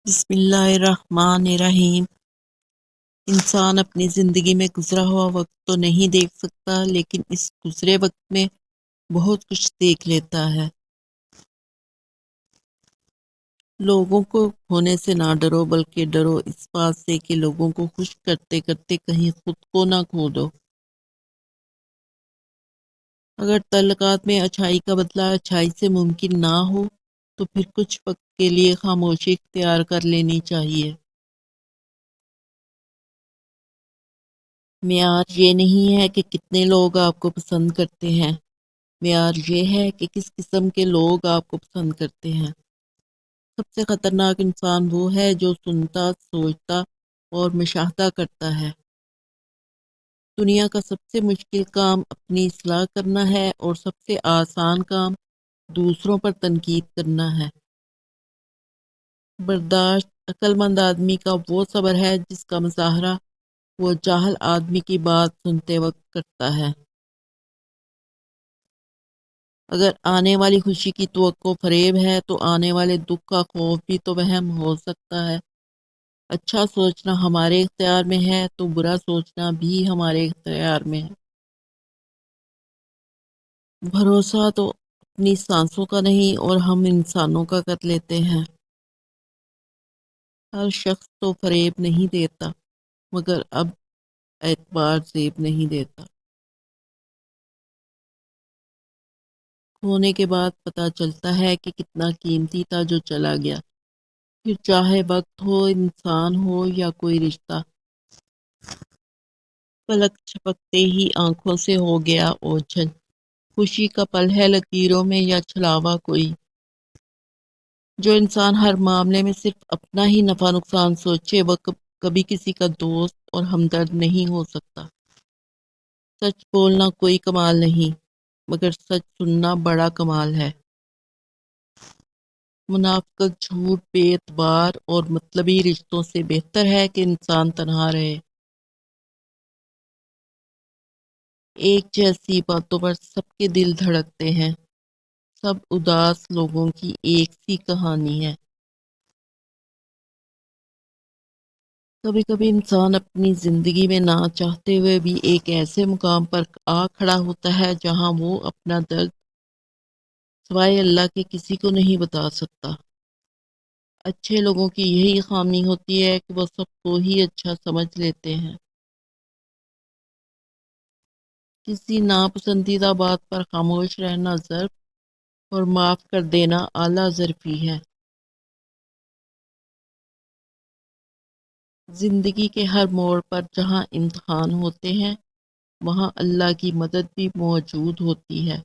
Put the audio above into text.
بسم اللہ الرحمن الرحیم۔ انسان اپنی زندگی میں گزرا ہوا وقت تو نہیں دیکھ سکتا، لیکن اس گزرے وقت میں بہت کچھ دیکھ لیتا ہے۔ لوگوں کو کھونے سے نہ ڈرو، بلکہ ڈرو اس بات سے کہ لوگوں کو خوش کرتے کرتے کہیں خود کو نہ کھو دو۔ اگر تعلقات میں اچھائی کا بدلہ اچھائی سے ممکن نہ ہو تو پھر کچھ وقت کے لیے خاموشی اختیار کر لینی چاہیے۔ معیار یہ نہیں ہے کہ کتنے لوگ آپ کو پسند کرتے ہیں، معیار یہ ہے کہ کس قسم کے لوگ آپ کو پسند کرتے ہیں۔ سب سے خطرناک انسان وہ ہے جو سنتا، سوچتا اور مشاہدہ کرتا ہے۔ دنیا کا سب سے مشکل کام اپنی اصلاح کرنا ہے، اور سب سے آسان کام دوسروں پر تنقید کرنا ہے۔ برداشت عقل مند آدمی کا وہ صبر ہے جس کا مظاہرہ وہ جاہل آدمی کی بات سنتے وقت کرتا ہے۔ اگر آنے والی خوشی کی توقع فریب ہے تو آنے والے دکھ کا خوف بھی تو وہم ہو سکتا ہے۔ اچھا سوچنا ہمارے اختیار میں ہے تو برا سوچنا بھی ہمارے اختیار میں ہے۔ بھروسہ تو اپنی سانسوں کا نہیں اور ہم انسانوں کا کر لیتے ہیں۔ ہر شخص تو فریب نہیں دیتا، مگر اب اعتبار زیب نہیں دیتا۔ ہونے کے بعد پتہ چلتا ہے کہ کتنا قیمتی تھا جو چلا گیا، پھر چاہے وقت ہو، انسان ہو یا کوئی رشتہ۔ پلک چھپکتے ہی آنکھوں سے ہو گیا اوجھل، خوشی کا پل ہے لکیروں میں یا چھلاوا کوئی۔ جو انسان ہر معاملے میں صرف اپنا ہی نفع نقصان سوچے وہ کبھی کسی کا دوست اور ہمدرد نہیں ہو سکتا۔ سچ بولنا کوئی کمال نہیں، مگر سچ سننا بڑا کمال ہے۔ منافقت، جھوٹ، بے اعتبار اور مطلبی رشتوں سے بہتر ہے کہ انسان تنہا رہے۔ ایک جیسی باتوں پر سب کے دل دھڑکتے ہیں، سب اداس لوگوں کی ایک سی کہانی ہے۔ کبھی کبھی انسان اپنی زندگی میں نہ چاہتے ہوئے بھی ایک ایسے مقام پر آ کھڑا ہوتا ہے جہاں وہ اپنا درد سوائے اللہ کے کسی کو نہیں بتا سکتا۔ اچھے لوگوں کی یہی خامی ہوتی ہے کہ وہ سب کو ہی اچھا سمجھ لیتے ہیں۔ کسی ناپسندیدہ بات پر خاموش رہنا ضعف اور معاف کر دینا اعلیٰ ظرفی ہے۔ زندگی کے ہر موڑ پر جہاں امتحان ہوتے ہیں وہاں اللہ کی مدد بھی موجود ہوتی ہے۔